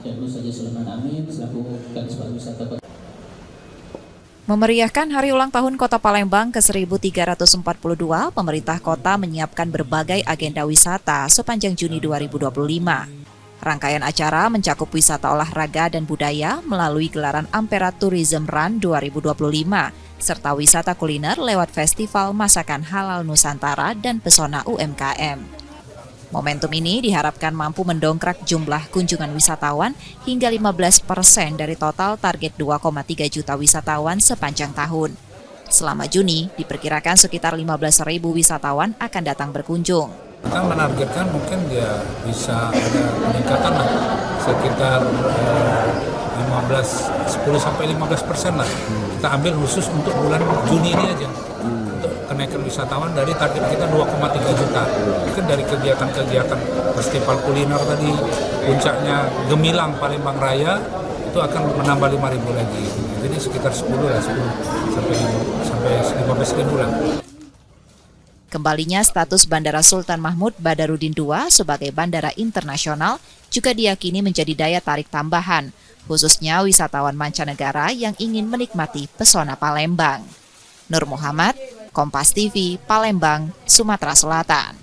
Saya dulu saja Sulaiman Amin selaku Kadis Pariwisata Kota. Memeriahkan Hari Ulang Tahun Kota Palembang ke-1342, pemerintah kota menyiapkan berbagai agenda wisata sepanjang Juni 2025. Rangkaian acara mencakup wisata olahraga dan budaya melalui gelaran Ampera Tourism Run 2025, serta wisata kuliner lewat Festival Masakan Halal Nusantara dan Pesona UMKM. Momentum ini diharapkan mampu mendongkrak jumlah kunjungan wisatawan hingga 15% dari total target 2,3 juta wisatawan sepanjang tahun. Selama Juni, diperkirakan sekitar 15.000 wisatawan akan datang berkunjung. Kita menargetkan mungkin dia bisa ada peningkatan lah, sekitar 10-15% lah. Kita ambil khusus untuk bulan Juni ini aja. Kenaikan wisatawan dari target kita 2,3 juta. Mungkin dari kegiatan-kegiatan festival kuliner tadi, puncaknya Gemilang Palembang Raya, itu akan menambah 5.000 lagi. Jadi sekitar 10 sampai 15.000 lah. Kembalinya status Bandara Sultan Mahmud Badarudin II sebagai bandara internasional juga diyakini menjadi daya tarik tambahan, khususnya wisatawan mancanegara yang ingin menikmati pesona Palembang. Nur Muhammad, Kompas TV, Palembang, Sumatera Selatan.